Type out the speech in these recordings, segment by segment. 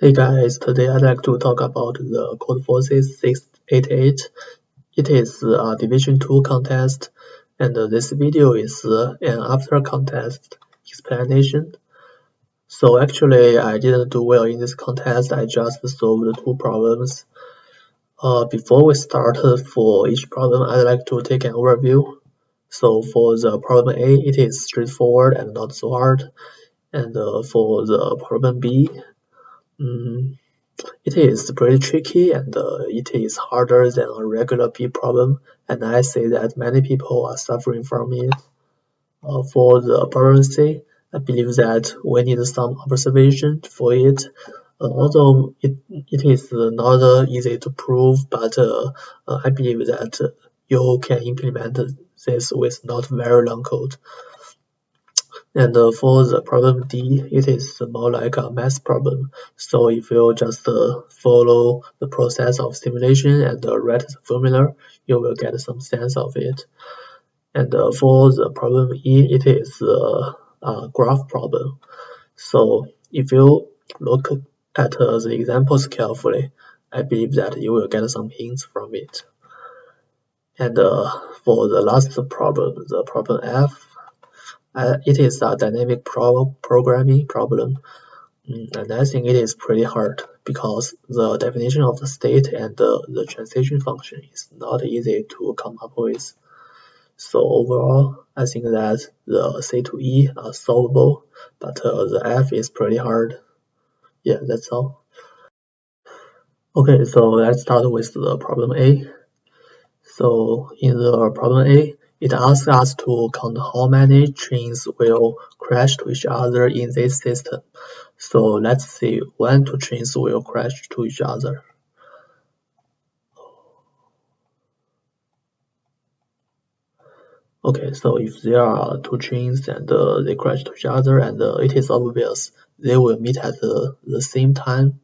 Hey guys, today I'd like to talk about the Codeforces 688. It is a Division 2 contest, and this video is an after contest explanation. So actually, I didn't do well in this contest, I just solved two problems. Before we start for each problem, I'd like to take an overview. So for the problem A, it is straightforward and not so hard. And for the problem B, it is pretty tricky and it is harder than a regular B problem, and I say that many people are suffering from it. For the problem C, I believe that we need some observation for it. Although it is not easy to prove, but I believe that you can implement this with not very long code. And for the problem D, it is more like a math problem. So if you just follow the process of simulation and write the formula, you will get some sense of it. And for the problem E, it is a graph problem. So if you look at the examples carefully, I believe that you will get some hints from it. And for the last problem, the problem F, it is a dynamic programming problem, and I think it is pretty hard because the definition of the state and the transition function is not easy to come up with. So overall, I think that the C to E are solvable, but the F is pretty hard. Yeah, that's all. Okay, so let's start with the problem A. So in the problem A, it asks us to count how many trains will crash to each other in this system. So let's see when two trains will crash to each other. Okay, so if there are two trains and they crash to each other, and it is obvious they will meet at the same time,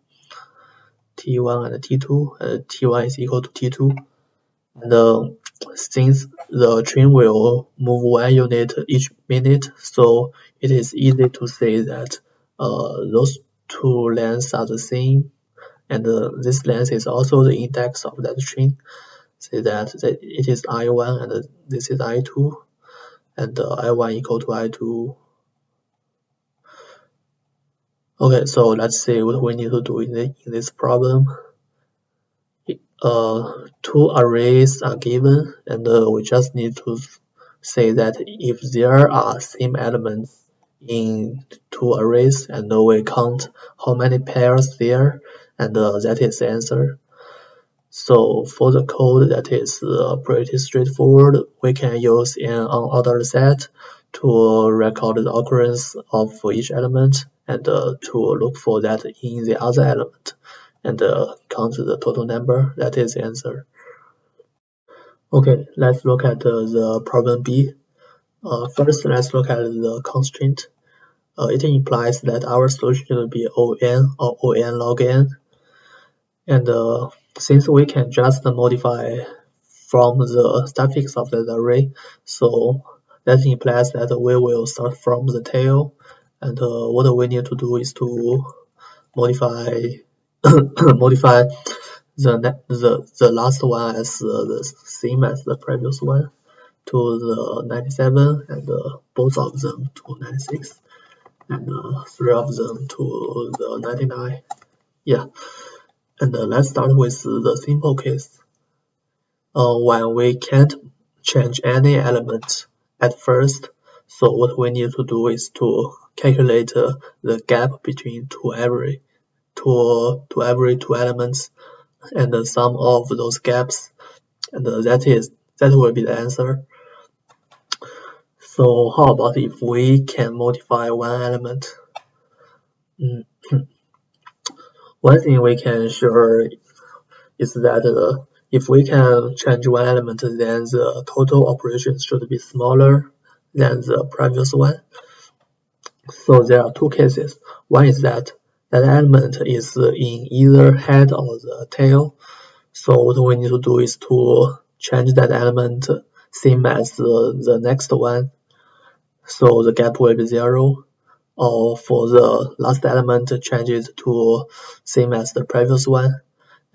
T1 and T2, T1 is equal to T2. And since the train will move 1 unit each minute, so it is easy to say that those two lengths are the same, and this length is also the index of that train. Say that it is I1 and this is I2, and I1 equal to I2. Okay, so let's see what we need to do in this problem. Two arrays are given, and we just need to say that if there are same elements in two arrays, and we count how many pairs there, and that is the answer. So for the code, that is pretty straightforward. We can use an unordered set to record the occurrence of each element and to look for that in the other element and count the total number. That is the answer. Okay, let's look at the problem B. First, let's look at the constraint. It implies that our solution will be On or On log n. And since we can just modify from the suffix of the array, so that implies that we will start from the tail. And what we need to do is to modify modify the last one as the same as the previous one to the 97, and both of them to 96, and three of them to the 99. Yeah, and let's start with the simple case. When we can't change any element at first, so what we need to do is to calculate the gap between every two elements and the sum of those gaps, and that will be the answer. So how about if we can modify one element? One thing we can ensure is that if we can change one element, then the total operation should be smaller than the previous one. So there are two cases. One is that element is in either head or the tail. So what we need to do is to change that element same as the next one. So the gap will be 0. or for the last element change it to same as the previous one,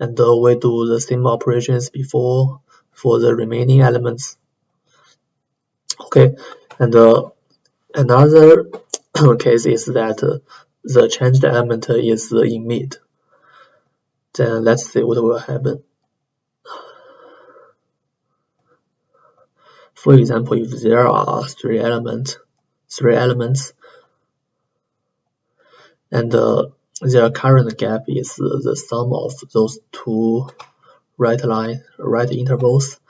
and we do the same operations before for the remaining elements. Okay, and another case is that the changed element is in mid. Then let's see what will happen. For example, if there are three elements, and their current gap is the sum of those two right intervals.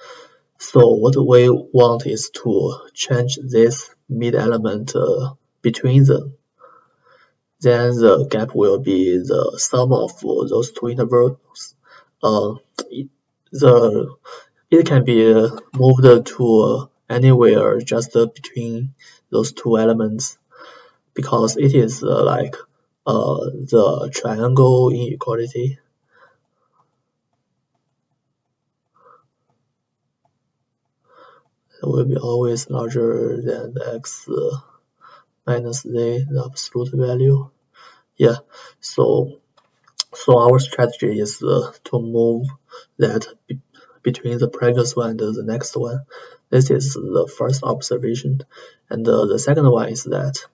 So what we want is to change this mid element between them. Then the gap will be the sum of those two intervals. It can be moved to anywhere just between those two elements, because it is like the triangle inequality. It will be always larger than x minus z, the absolute value. Yeah, so our strategy is to move that between the previous one and the next one. This is the first observation, and the second one is that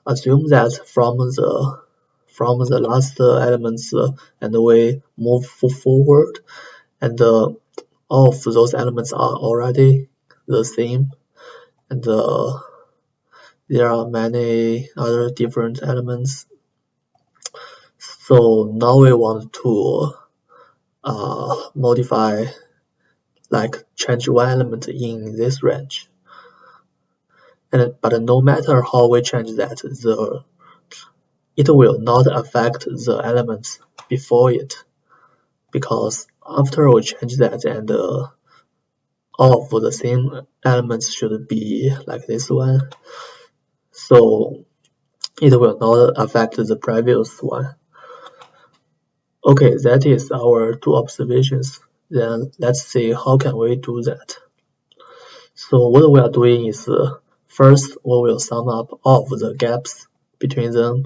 assume that from the last elements and we move forward, and all of those elements are already the same, and there are many other different elements. So now we want to modify, like change one element in this range. But no matter how we change that, it will not affect the elements before it, because after we change that, and all of the same elements should be like this one, so it will not affect the previous one. Okay, that is our two observations. Then let's see how can we do that. So what we are doing is first we will sum up all of the gaps between them,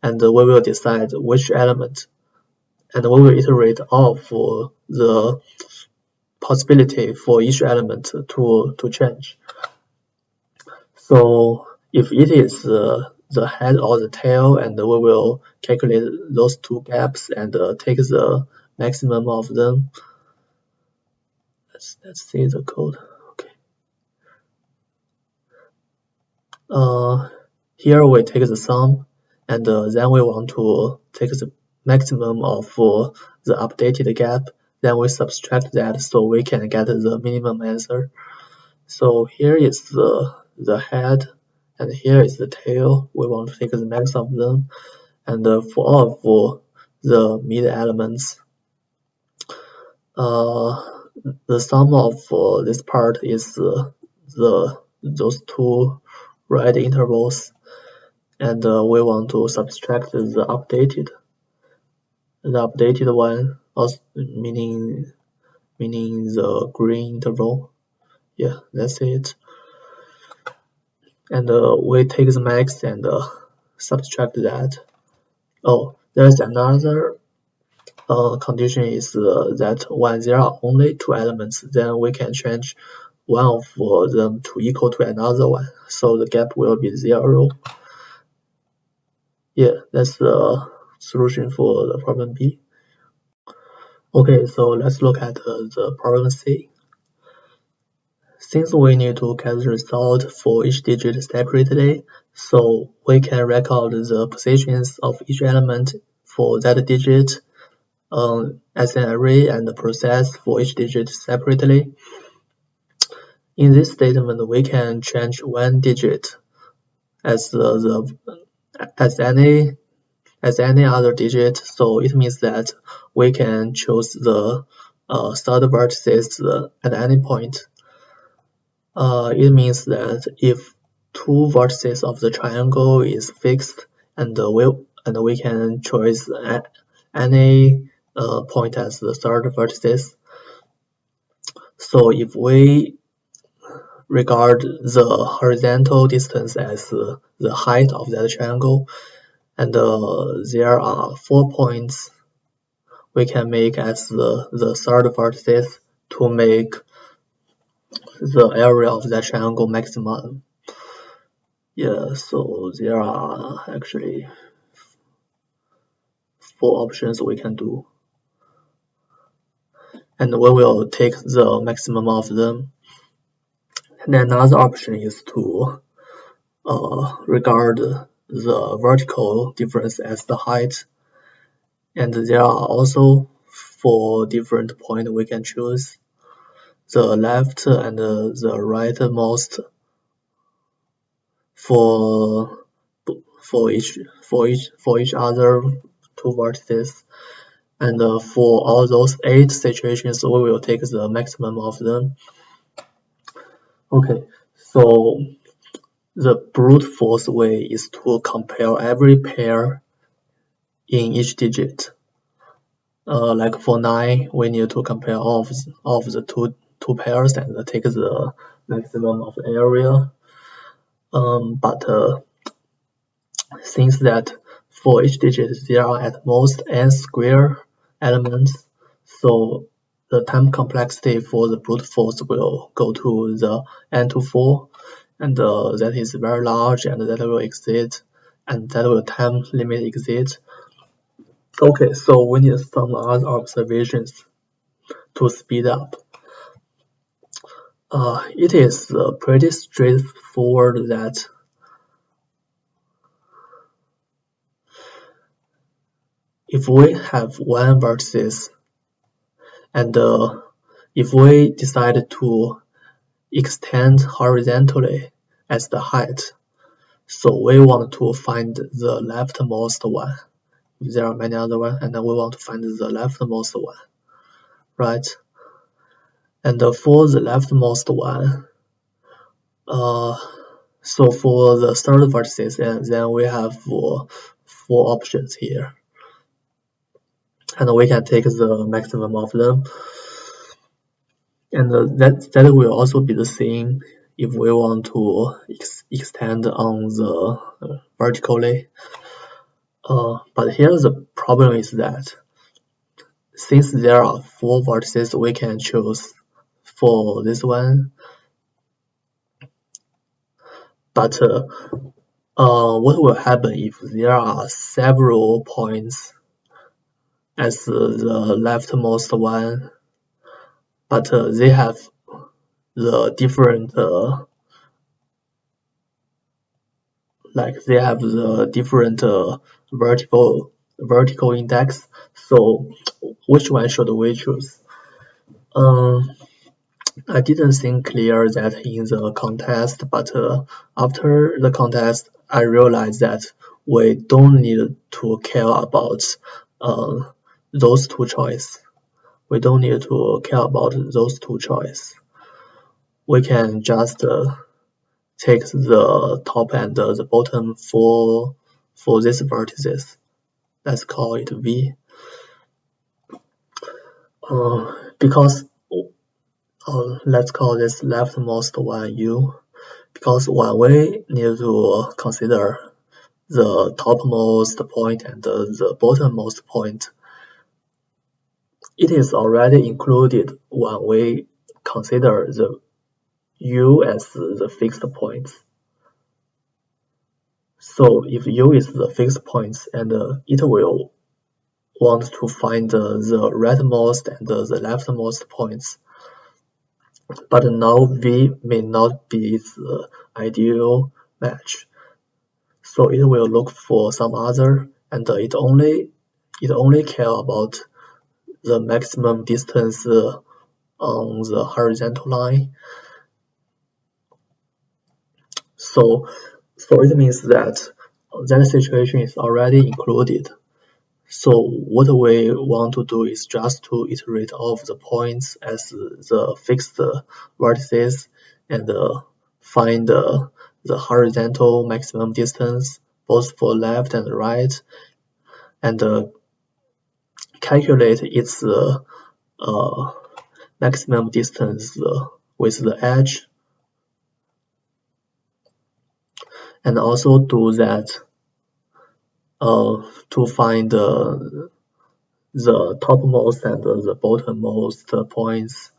and we will decide which element, and we will iterate all of the possibility for each element to change. So if it is the head or the tail, and we will calculate those two gaps and take the maximum of them. Let's see the code. Okay. Here we take the sum, and then we want to take the maximum of the updated gap. Then we subtract that so we can get the minimum answer. So here is the head, and here is the tail. We want to take the max of them, and for all of the mid elements, the sum of this part is those two right intervals, and we want to subtract the updated one, also meaning the green interval. Yeah, that's it. And we take the max and subtract that. Oh, there's another condition is that when there are only two elements, then we can change one of them to equal to another one, so the gap will be 0. Yeah, that's the solution for the problem B. Okay, so let's look at the problem C. Since we need to get the result for each digit separately, so we can record the positions of each element for that digit as an array, and process for each digit separately. In this statement, we can change one digit as any other digit, so it means that we can choose the third vertices at any point. It means that if two vertices of the triangle is fixed, and we can choose any point as the third vertices. So if we regard the horizontal distance as the height of that triangle, and there are 4 points we can make as the third vertex to make the area of that triangle maximum. Yeah, so there are actually 4 options we can do, and we will take the maximum of them. And another option is to regard the vertical difference as the height, and there are also 4 different points we can choose: the left and the rightmost for each other 2 vertices. And for all those 8 situations, we will take the maximum of them. Okay, so the brute force way is to compare every pair in each digit. Like for 9, we need to compare all of the two pairs and take the maximum of area. But since that for each digit there are at most n square elements, so the time complexity for the brute force will go to the n to 4, and that is very large, and that will exceed, and that will time limit exceed. Okay, so we need some other observations to speed up. It is pretty straightforward that if we have one vertex and if we decide to extend horizontally as the height, so we want to find the leftmost one. There are many other ones, and then we want to find the leftmost one, right? And for the leftmost one, so for the third vertex, and then we have 4 options here, and we can take the maximum of them. And that will also be the same if we want to extend on the vertically. But here the problem is that since there are 4 vertices we can choose for this one, but what will happen if there are several points as the leftmost one, but they have the different vertical index. So which one should we choose? I didn't think clear that in the contest, but after the contest, I realized that we don't need to care about those two choices. We don't need to care about those two choices. We can just take the top and the bottom for these vertices. Let's call it V. Because let's call this leftmost one U, because when we need to consider the topmost point and the bottommost point, it is already included when we consider the U as the fixed points. So if U is the fixed points, and it will want to find the rightmost and the leftmost points, but now V may not be the ideal match, so it will look for some other, and it only care about the maximum distance on the horizontal line. So it means that that situation is already included. So what we want to do is just to iterate all of the points as the fixed vertices and find the horizontal maximum distance both for left and right, and calculate its maximum distance with the edge and also do that to find the topmost and the bottommost points.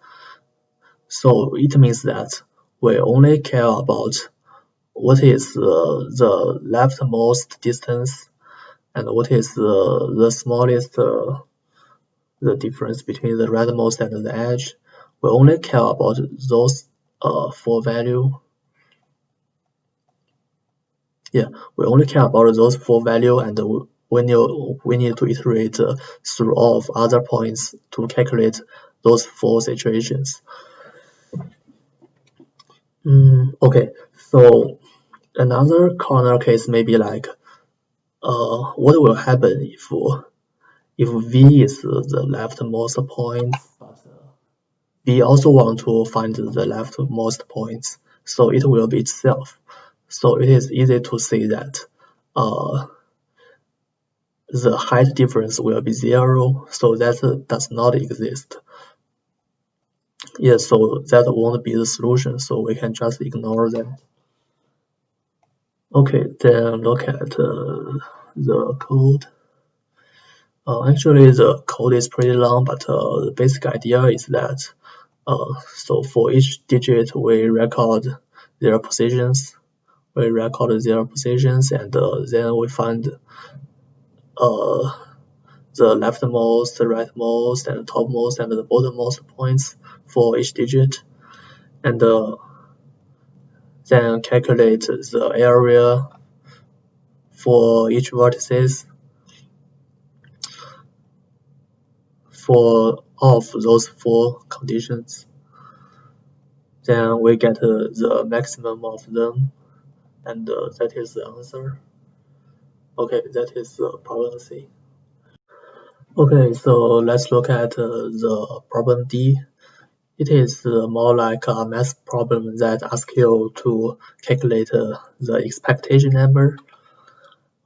So it means that we only care about what is the leftmost distance and what is the smallest the difference between the rightmost and the edge. We only care about those four values. Yeah, we only care about those four values, and we need to iterate through all of other points to calculate those four situations. Okay, so another corner case may be like, what will happen if V is the leftmost point, but V also want to find the leftmost points, so it will be itself. So it is easy to say that the height difference will be 0, so that does not exist. Yeah, so that won't be the solution, so we can just ignore them. Okay, then look at the code. Actually, the code is pretty long, but the basic idea is that so for each digit we record their positions. And then we find the leftmost, the rightmost, and topmost and the bottommost points for each digit, and then calculate the area for each vertices for all of those four conditions. Then we get the maximum of them, and that is the answer. Okay, that is problem C. Okay, so let's look at the problem D. It is more like a math problem that asks you to calculate the expectation number.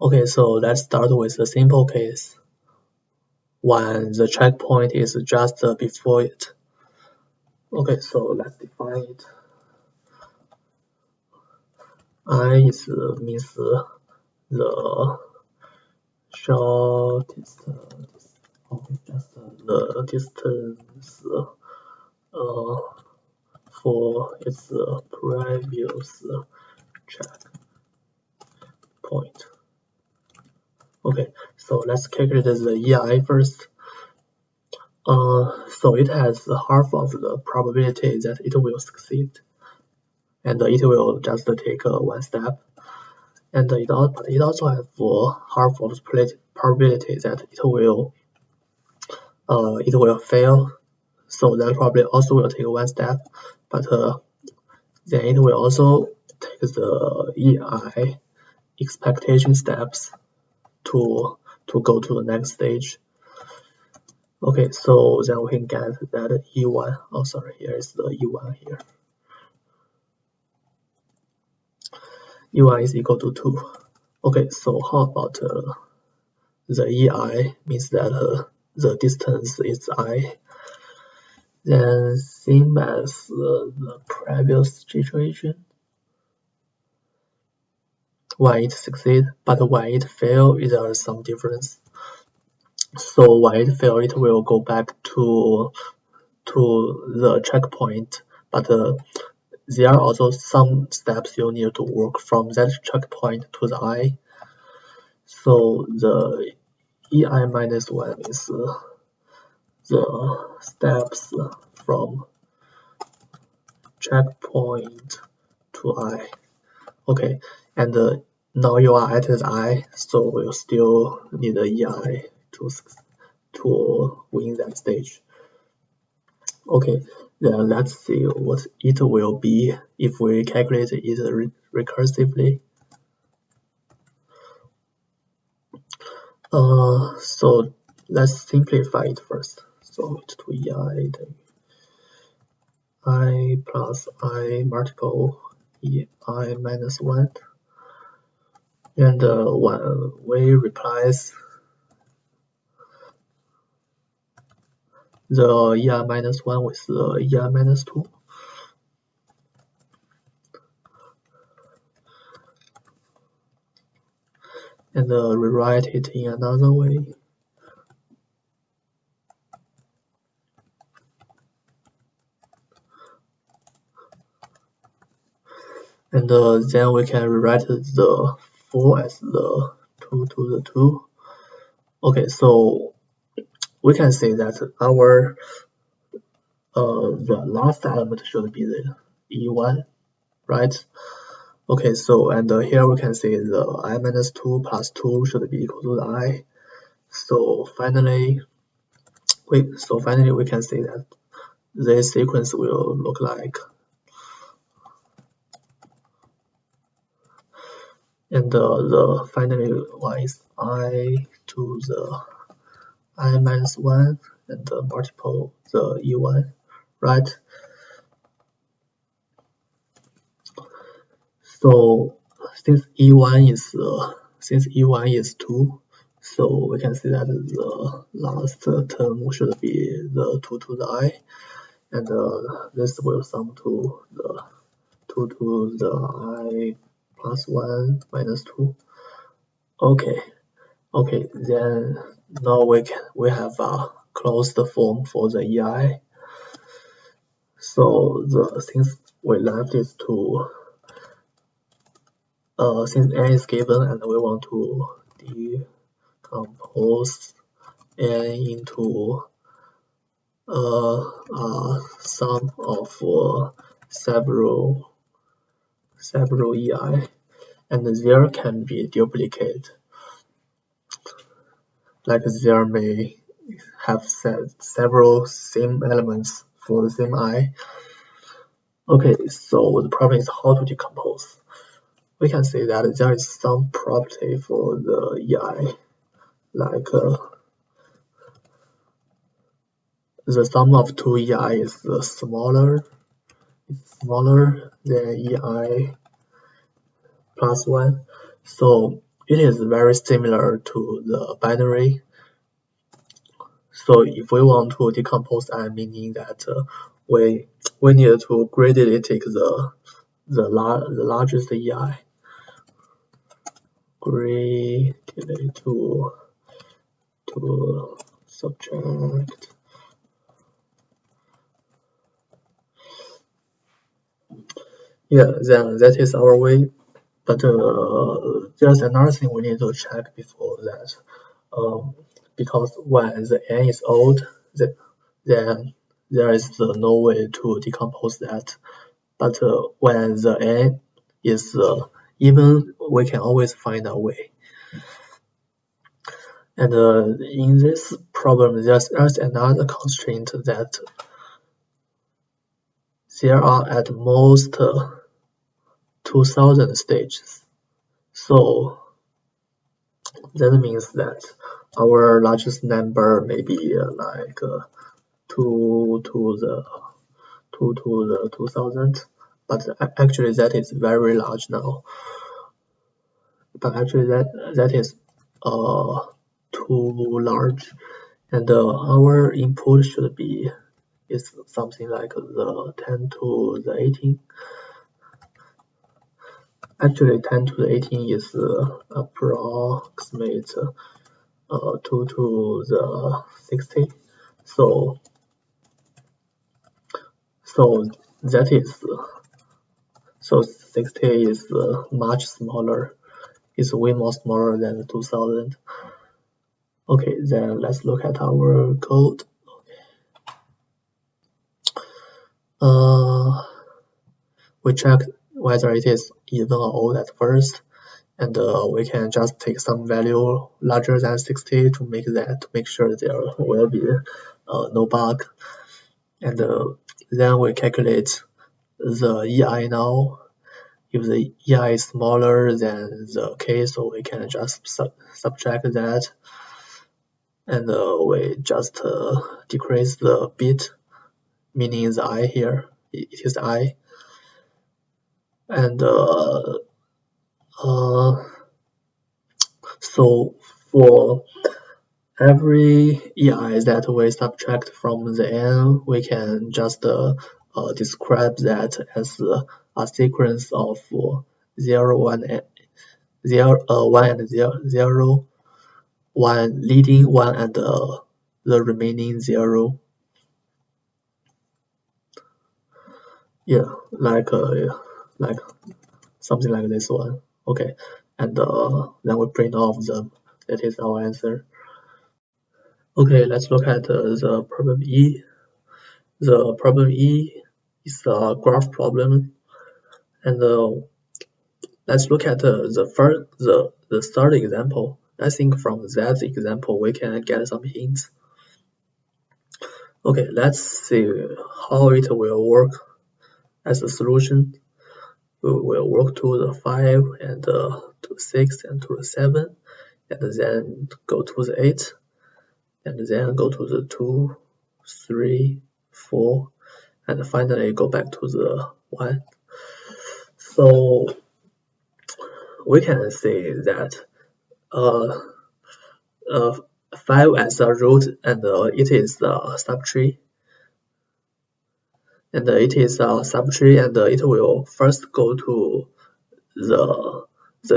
Okay, so let's start with a simple case when the checkpoint is just before it. Okay, so let's define it. I is means the shortest, okay, just the distance for its previous checkpoint. Okay, so let's calculate the EI first. So it has half of the probability that it will succeed, and it will just take one step. And it also has half of the probability that it will fail. So that probably also will take one step, but then it will also take the EI expectation steps to go to the next stage. Okay, so then we can get that E1. Oh, sorry, here is the E1 here. E1 is equal to 2. Okay, so how about the EI means that the distance is I. Then same as the previous situation. When it succeeds, but when it fails, there is some difference. So when it fails, it will go back to the checkpoint, but there are also some steps you need to work from that checkpoint to the I. So the EI minus 1 is the steps from checkpoint to I. Okay, and now you are at the I, so we'll still need the EI to win that stage. Okay, then let's see what it will be if we calculate it recursively. So let's simplify it first. So it's 2EI I plus I multiple EI minus 1. And when we replace the EI minus 1 with the EI minus 2. can rewrite it in another way. And then we can rewrite the 4 as the 2 to the 2. Okay, so we can say that our the last element should be the E1, right? Okay, so and here we can say the I minus 2 plus 2 should be equal to the I. So finally we can say that this sequence will look like, and the finally one is I to the I minus 1 and multiple the E1, right? So since E1 is 2, so we can see that the last term should be the 2 to the I, and this will sum to the 2 to the I plus 1 minus 2. Okay, then now we have a closed form for the EI. So the things we left is to since n is given and we want to decompose n into sum of several EI, and there can be duplicate. Like there may have several same elements for the same I. Okay, so the problem is how to decompose. We can say that there is some property for the EI, like the sum of two EI is smaller than EI plus 1. So it is very similar to the binary. So if we want to decompose I, meaning that we need to greatly take the largest EI, greatly to subtract. Yeah, then that is our way. But there's another thing we need to check before that. Because when the n is odd, then there is no way to decompose that. But when the n is even, we can always find a way. And in this problem, there's another constraint that there are at most 2000 stages. So that means that our largest number may be like 2 to the 2000, but actually that is very large now. But actually that is too large, and our input should be is something like the 10 to the 18. Actually 10 to the 18 is approximate 2 to the 60. So that is 60 is much smaller. It's way more smaller than 2000. Okay, then let's look at our code. We check whether it is even or odd at first, and we can just take some value larger than 60 to make sure there will be no bug. And then we calculate the EI now. If the EI is smaller than the k, so we can just subtract that, and we just decrease the bit, meaning the I here. It is I, and so for every EI that we subtract from the n, we can just describe that as a sequence of 0, 1, 1 and 0, 1 leading 1 and the remaining 0. Yeah, like something like this one. Okay, and then we print off them. That is our answer. Okay, let's look at the problem E. The problem E is a graph problem, and let's look at the third example. I think from that example we can get some hints. Okay, let's see how it will work as a solution. We will work to the 5 and to the 6 and to the 7, and then go to the 8, and then go to the 2, 3, 4, and finally go back to the 1. So we can say that 5 as a root, and it is a subtree. And it is a subtree, and it will first go to the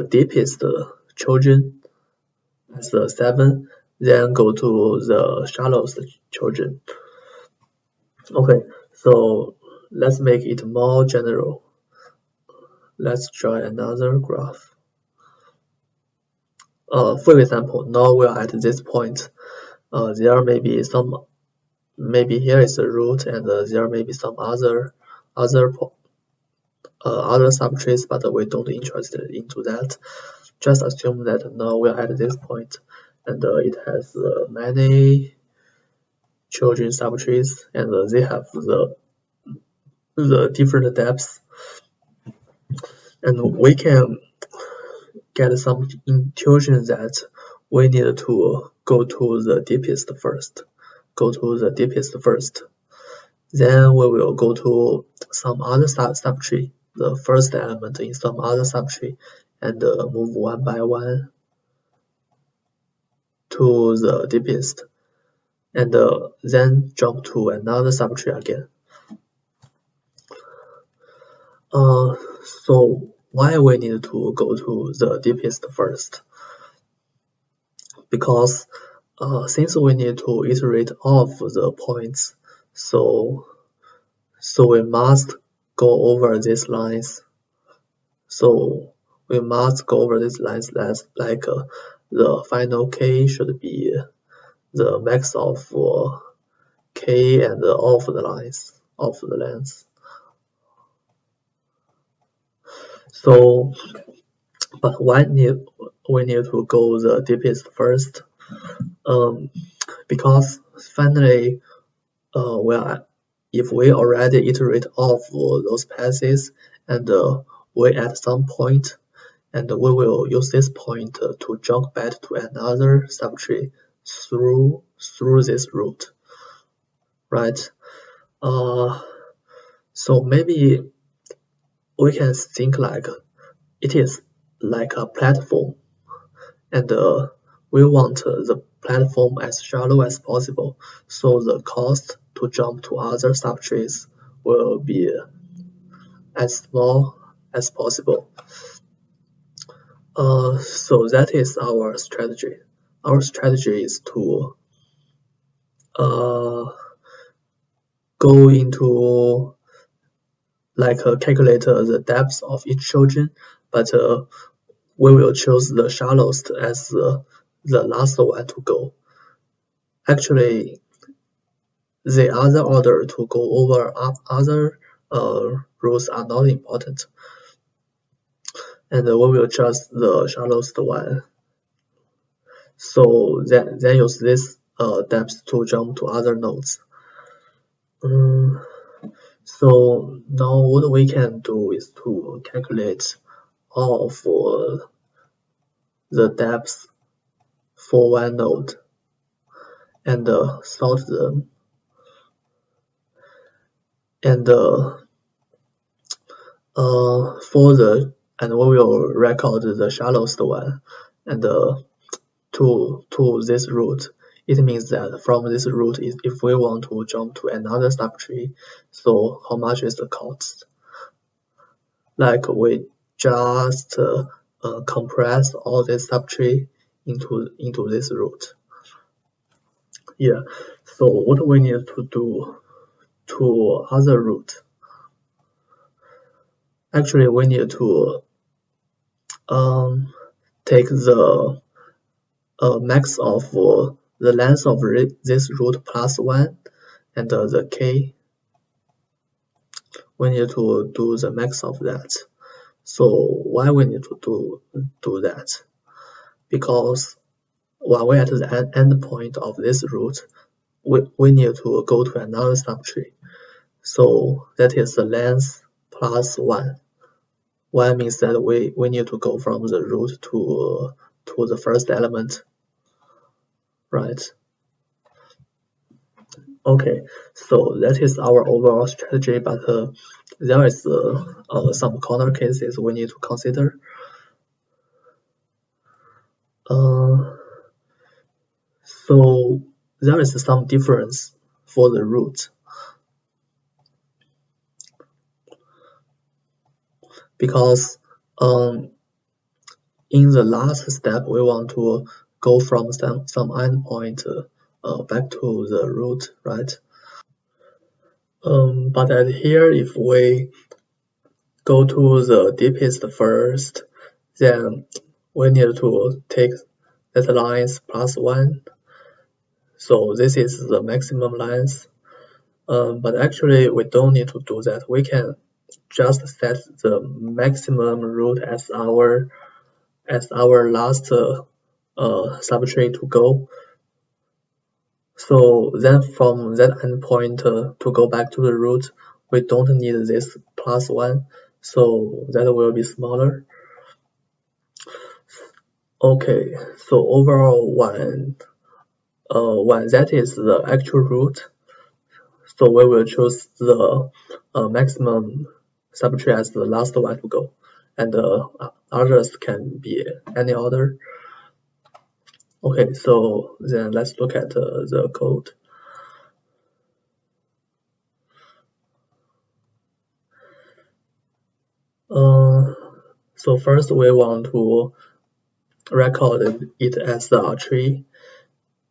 deepest children as the 7, then go to the shallowest children. Okay, so let's make it more general. Let's draw another graph. For example, now we are at this point. There may be some, maybe here is a root, and there may be some other subtrees, but we don't interested into that. Just assume that now we are at this point, and it has many children subtrees, and they have the different depths, and we can get some intuition that we need to go to the deepest first. Then we will go to some other subtree, the first element in some other subtree, and move one by one to the deepest, and then jump to another subtree again. So why we need to go to the deepest first? Because since we need to iterate all of the points, so we must go over these lines. So we must go over these lines. That's like the final k should be the max of k and all of the lines of the length. So, but why we need to go the deepest first? Because finally, if we already iterate all of those passes, and we at some point, and we will use this point to jump back to another subtree through this route, right? So maybe we can think like it is like a platform, and we want the platform as shallow as possible, so the cost to jump to other subtrees will be as small as possible. So that is our strategy. Our strategy is to go into like calculate the depth of each children, but we will choose the shallowest as the last one to go. Actually, the other order to go over other rules are not important, and we will choose the shallowest one. So then use this depth to jump to other nodes. So now what we can do is to calculate all of the depths for one node and sort them, and we will record the shallowest one, and to this route. It means that from this route, if we want to jump to another subtree, so how much is the cost? Like we just compress all this subtree into this root. Yeah, so what we need to do to other root? Actually, we need to take the max of the length of this root plus 1 and the k. We need to do the max of that. So why we need to do that? Because when we're at the end point of this root, we need to go to another subtree. So that is the length plus 1. 1 means that we need to go from the root to the first element, right? Okay, so that is our overall strategy, but there is some corner cases we need to consider. So there is some difference for the root, because in the last step we want to go from some endpoint back to the root, right? But at here, if we go to the deepest first, then we need to take that length plus 1. So this is the maximum length. But actually, we don't need to do that. We can just set the maximum root as our last subtree to go. So then from that endpoint to go back to the root, we don't need this plus 1, so that will be smaller. Okay, so overall when that is the actual root, so we will choose the maximum subtree as the last one to go, and others can be any order. Okay, so then let's look at the code. So first we want to record it as a tree,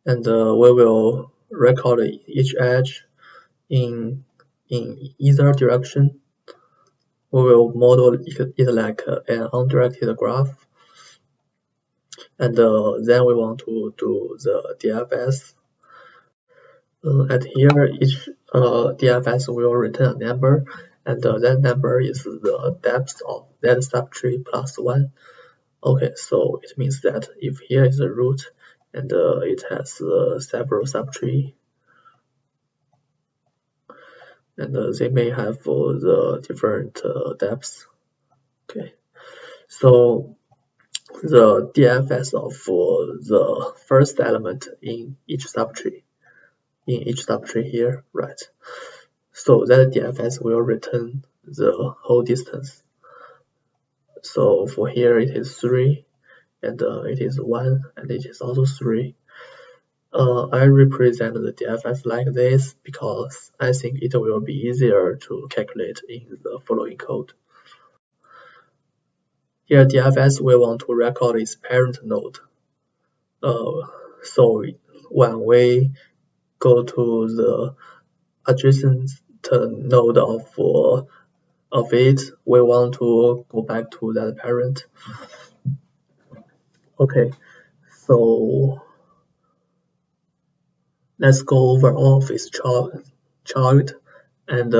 and we will record each edge in either direction. We will model it like an undirected graph, and then we want to do the DFS. At here, each DFS will return a number, and that number is the depth of that subtree plus 1. Okay, so it means that if here is a root and it has several subtree, and they may have the different depths. Okay, so the DFS of the first element in each subtree here, right? So that DFS will return the whole distance. So for here it is 3, and it is 1, and it is also 3. I represent the DFS like this because I think it will be easier to calculate in the following code. Here DFS we want to record its parent node. So when we go to the adjacent node of it, we want to go back to that parent. Okay, so let's go over all of its child, and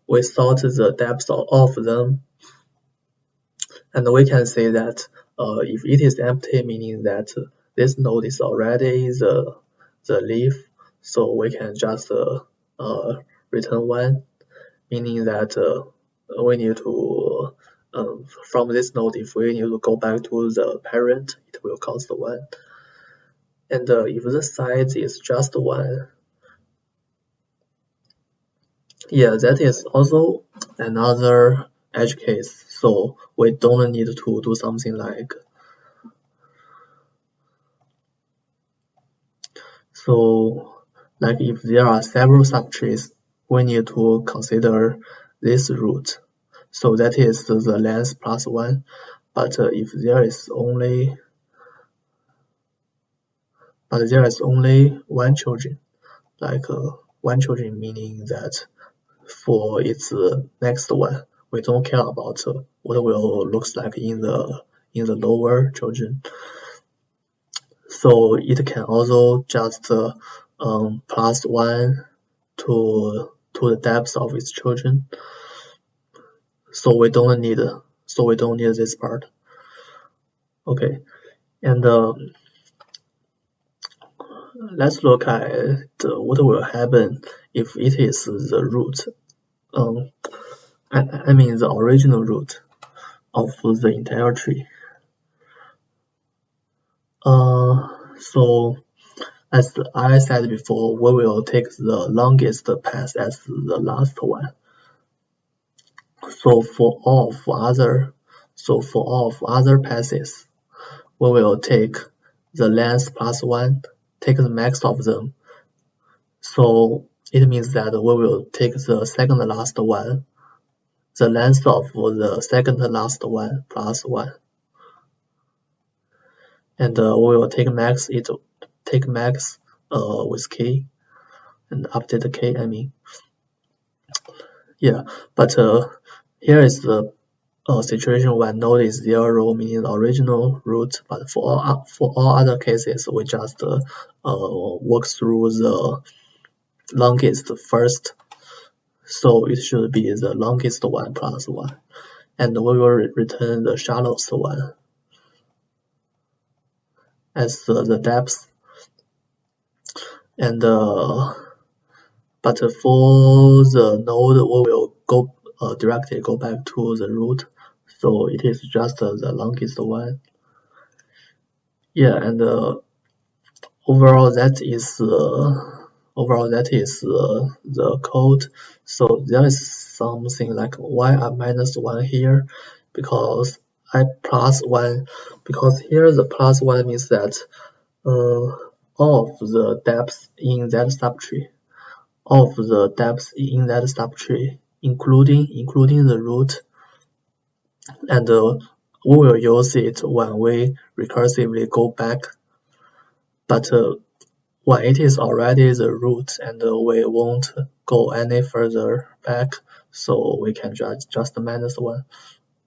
we sort the depth of them, and we can say that if it is empty, meaning that this node is already the leaf, so we can just return 1, meaning that we need to from this node, if we need to go back to the parent, it will cost 1. And if the size is just 1, yeah, that is also another edge case. So we don't need to do something like, so like if there are several subtrees, we need to consider this root. So that is the length plus 1. But if there is only one children, like one children meaning that for its next one, we don't care about what will looks like in the lower children. So it can also just plus one to the depth of its children. So we don't need this part. Okay, and let's look at what will happen if it is the root. I mean the original root of the entire tree. So as I said before, we will take the longest path as the last one. So for all of other passes, we will take the length plus one, take the max of them. So it means that we will take the second last one, the length of the second last one plus one, and we will take max with k and update k. I mean, yeah, but here is the situation when node is 0, meaning the original root, but for all other cases, we just work through the longest first, so it should be the longest one plus one, and we will return the shallowest one as the depth, and but for the node, we will directly go back to the root, so it is just the longest one. Yeah, and overall that is the code. So there is something like y I minus 1 here, because I plus 1, because here the plus 1 means that all of the depths in that subtree, including the root, and we will use it when we recursively go back, but when it is already the root and we won't go any further back, so we can just minus 1.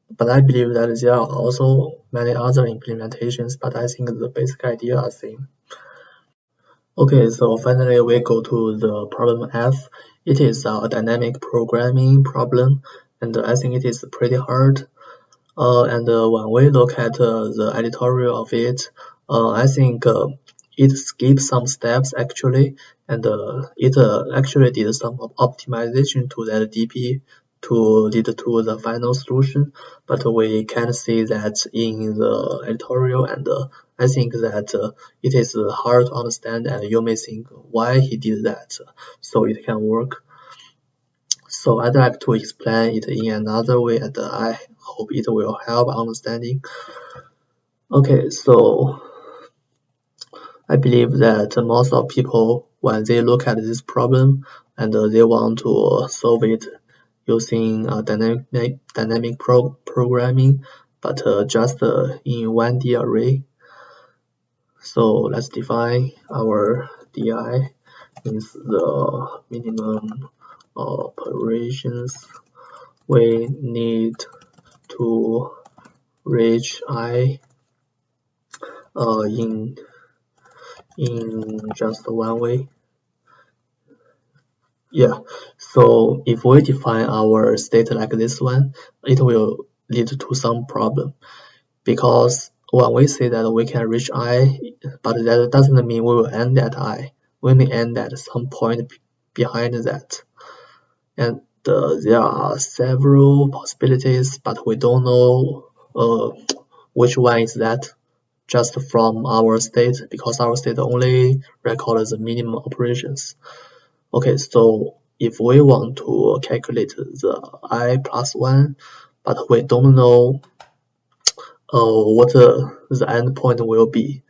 But I believe that there are also many other implementations, but I think the basic idea are same. Okay, so finally we go to the problem F. It is a dynamic programming problem, and I think it is pretty hard. And when we look at the editorial of it, I think it skips some steps actually, and it actually did some optimization to that DP to lead to the final solution, but we can see that in the editorial, and I think that it is hard to understand, and you may think why he did that, so it can work. So I'd like to explain it in another way, and I hope it will help understanding. Okay, so I believe that most of people, when they look at this problem and they want to solve it using dynamic programming, but just in 1D array. So let's define our DI means the minimum operations we need to reach I in just one way. Yeah, so if we define our state like this one, it will lead to some problem, because when we say that we can reach I, but that doesn't mean we will end at I. We may end at some point behind that. And there are several possibilities, but we don't know which one is that, just from our state, because our state only records the minimum operations. Okay, so if we want to calculate the I plus 1, but we don't know what the endpoint will be,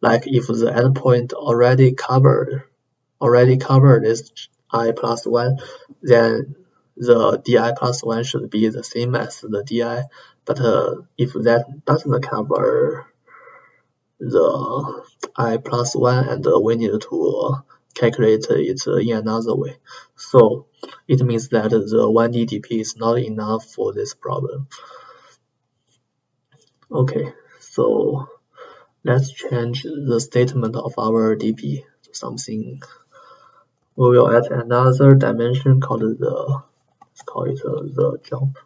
like if the endpoint already covered is I plus 1, then the di plus 1 should be the same as the di, but if that doesn't cover the I plus 1, and we need to calculate it in another way. So it means that the 1D dp is not enough for this problem. Okay, so let's change the statement of our dp to something. We will add another dimension called let's call it the jump.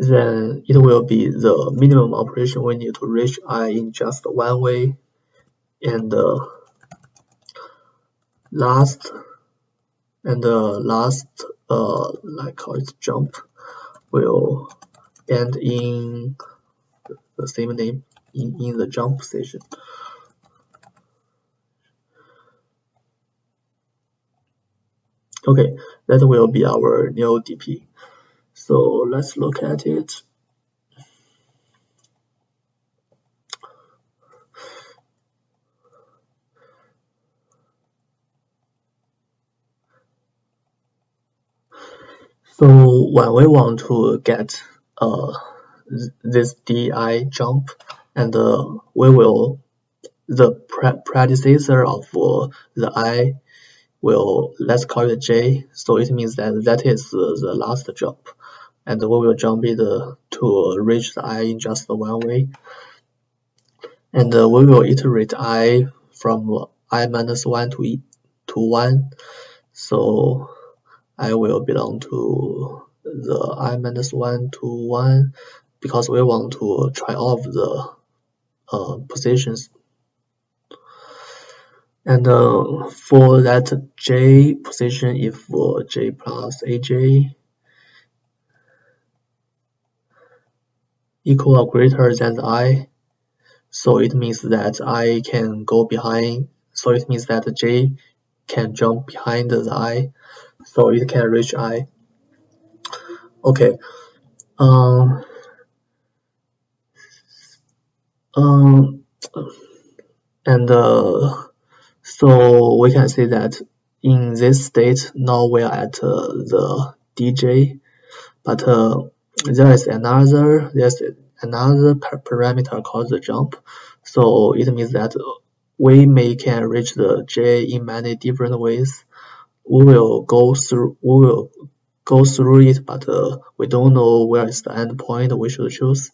Then it will be the minimum operation we need to reach I in just one way, and last like call it jump will end in the same name in the jump position. Okay, that will be our new dp. So let's look at it. So when we want to get this di jump, and we will the predecessor of the I will, let's call it j, so it means that is the last jump, and we will jump it to reach the I in just one way, and we will iterate I from I minus 1 to 1, so I will belong to the I minus 1 to 1 because we want to try all of the positions. And for that j position, if j plus aj equal or greater than the I, so it means that I can go behind, so it means that j can jump behind the I, so it can reach I. Okay. And so we can see that in this state, now we are at the dj, but there's another parameter called the jump, so it means that we can reach the j in many different ways. We will go through it, but we don't know where is the end point we should choose.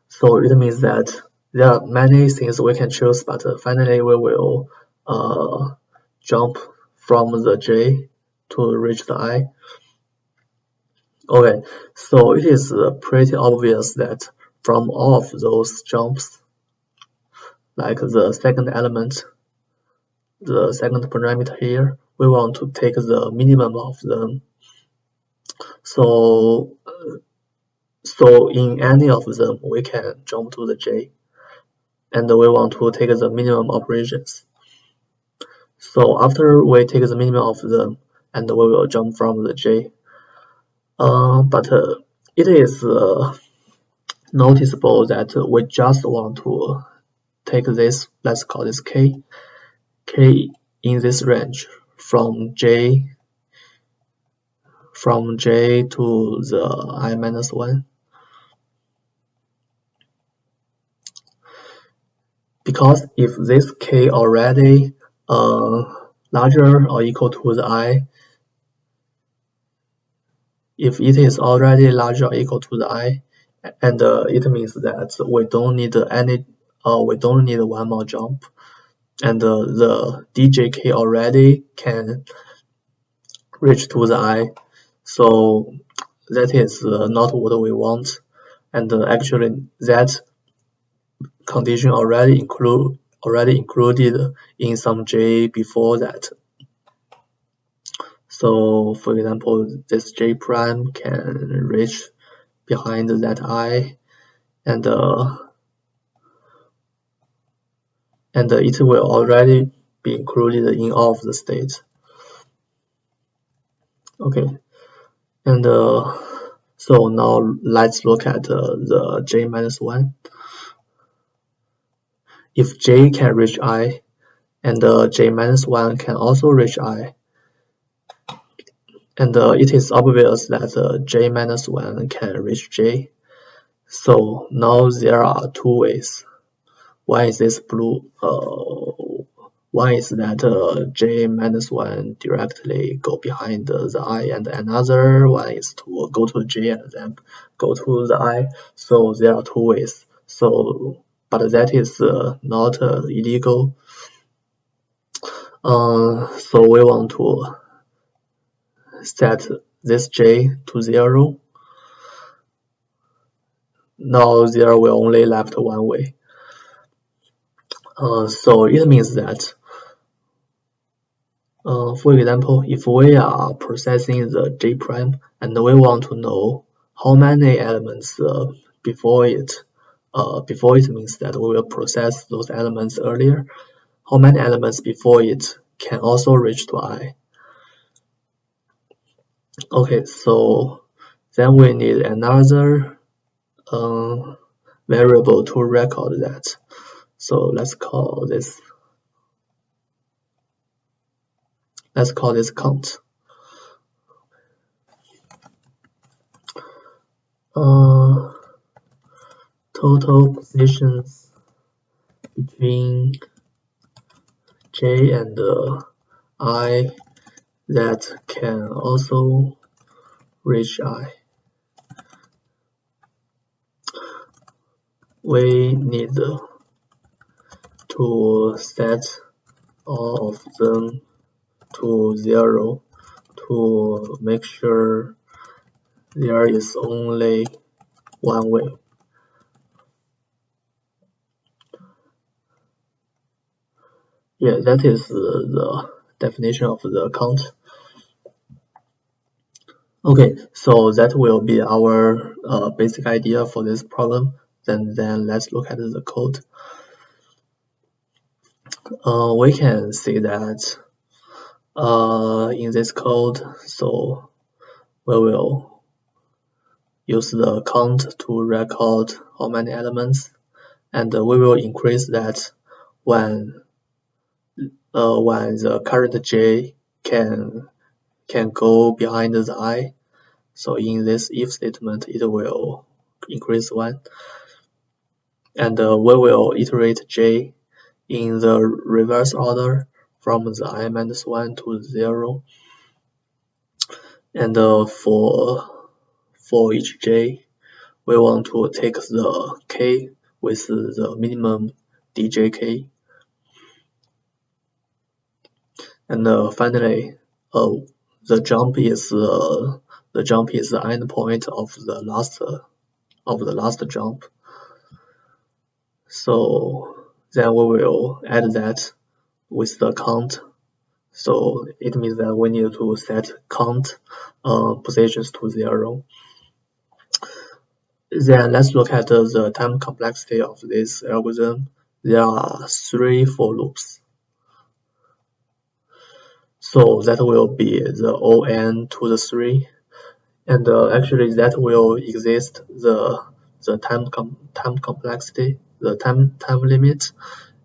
So it means that there are many things we can choose, but finally we will jump from the j to reach the I. Okay, so it is pretty obvious that from all of those jumps, like the second element, the second parameter here, we want to take the minimum of them. So in any of them, we can jump to the j, and we want to take the minimum operations. So after we take the minimum of them, and we will jump from the j. But it is noticeable that we just want to take this, let's call this k in this range from j to the I minus 1. Because if this k already larger or equal to the I, if it is already larger or equal to the I, and it means that we don't need one more jump, and the djk already can reach to the I, so that is not what we want, and actually that condition already included in some j before that. So for example, this j prime can reach behind that I, and it will already be included in all of the states. Okay, and so now let's look at the j minus 1. If j can reach I, and j minus 1 can also reach I. And it is obvious that j minus 1 can reach j. So now there are two ways. One is this blue. One is that j minus 1 directly go behind the I, and another one is to go to j and then go to the I. So there are two ways. So, but that is not illegal. So we want to set this j to 0. Now there will only left one way. So it means that, for example, if we are processing the j prime and we want to know how many elements before it means that we will process those elements earlier, how many elements before it can also reach to I. Okay, so then we need another variable to record that. So let's call this count. Total positions between j and I that can also reach I. We need to set all of them to 0 to make sure there is only one way. Yeah, that is the definition of the count. Okay, so that will be our basic idea for this problem. Then let's look at the code. We can see that in this code, so we will use the count to record how many elements, and we will increase that when the current j can go behind the I. So in this if statement, it will increase 1, and we will iterate j in the reverse order from the I minus 1 to 0. And for each j, we want to take the k with the minimum djk. And finally, the jump is the endpoint of the last jump. So then we will add that with the count. So it means that we need to set count positions to 0. Then let's look at the time complexity of this algorithm. There are 3 for loops. So that will be the O(n) to the 3, and actually that will exist the time complexity, the time limit,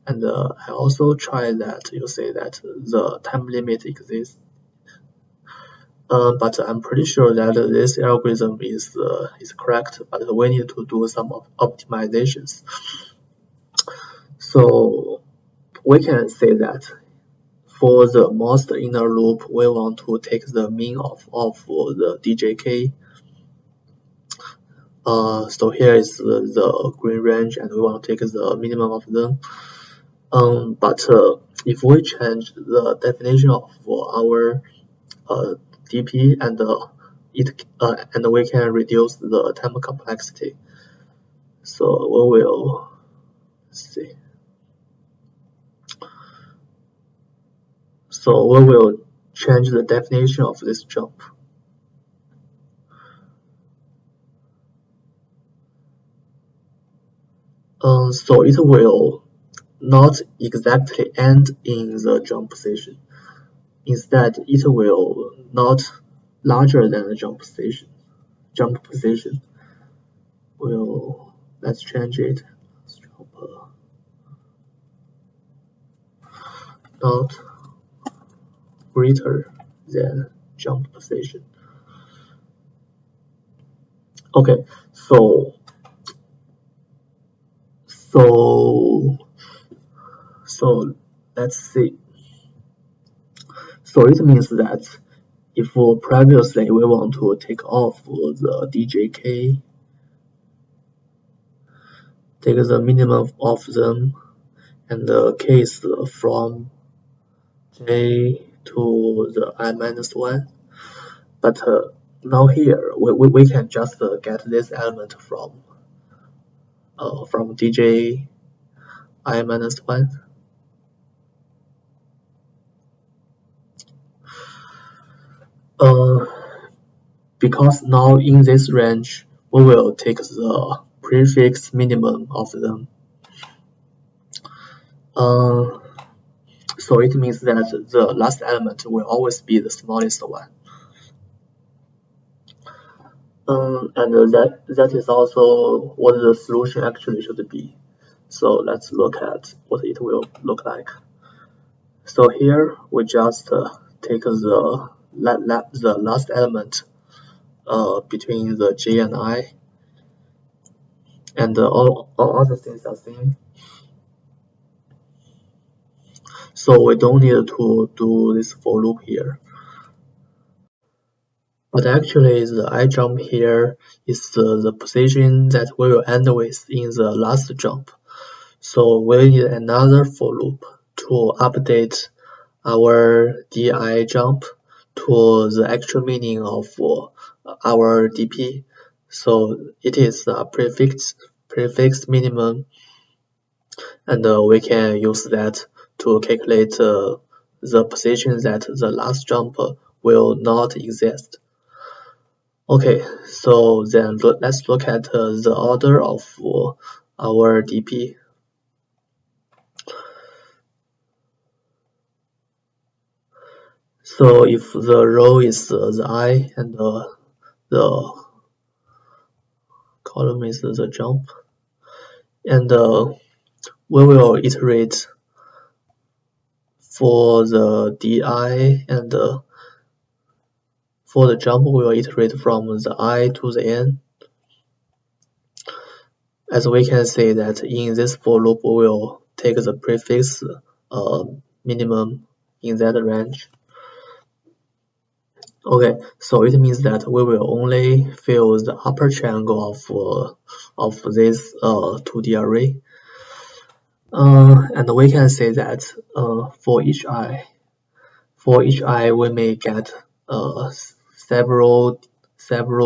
and I also try that you say that the time limit exists. But I'm pretty sure that this algorithm is correct, but we need to do some optimizations. So we can say that for the most inner loop, we want to take the mean of the djk. So here is the green range, and we want to take the minimum of them. But if we change the definition of our dp, and and we can reduce the time complexity. So we will see. So we will change the definition of this jump. So it will not exactly end in the jump position. Instead, it will not larger than the jump position. Let's change it. not greater than jump position. Okay, so so so let's see. So it means that if previously we want to take off the DJK, take the minimum of them, and the case from J to the I minus 1. But now here we can just get this element from DJ I minus 1. Because now in this range we will take the prefix minimum of them. So it means that the last element will always be the smallest one. And that is also what the solution actually should be. So let's look at what it will look like. So here we just take the last element between the J and I, and all other things are same. So we don't need to do this for loop here. But actually the I jump here is the position that we will end with in the last jump. So we need another for loop to update our DI jump to the actual meaning of our DP. So it is a prefix minimum, and we can use that to calculate the position that the last jump will not exist. Okay, so then let's look at the order of our DP. So if the row is the I and the column is the jump, and we will iterate for the DI, and for the jump we will iterate from the I to the N. As we can see that in this for loop we will take the prefix minimum in that range. Okay, so it means that we will only fill the upper triangle of this 2D array. And we can say that for each I we may get several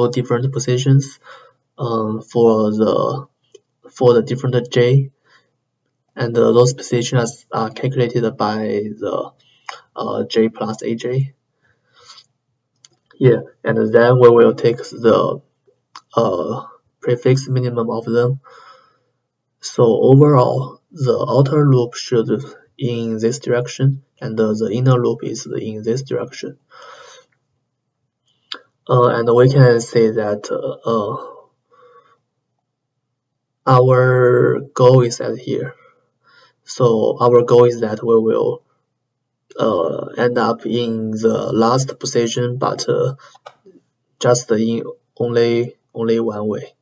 different positions for the different J, and those positions are calculated by the J plus AJ. Yeah, and then we will take the prefix minimum of them. So overall, the outer loop should in this direction, and the inner loop is in this direction. And we can say that our goal is at here. So our goal is that we will end up in the last position, but just in only one way.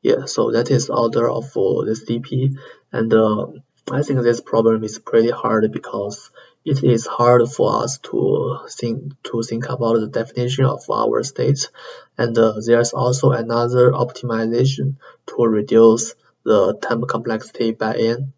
Yeah, so that is order of this DP, and I think this problem is pretty hard because it is hard for us to think about the definition of our state, and there's also another optimization to reduce the time complexity by n.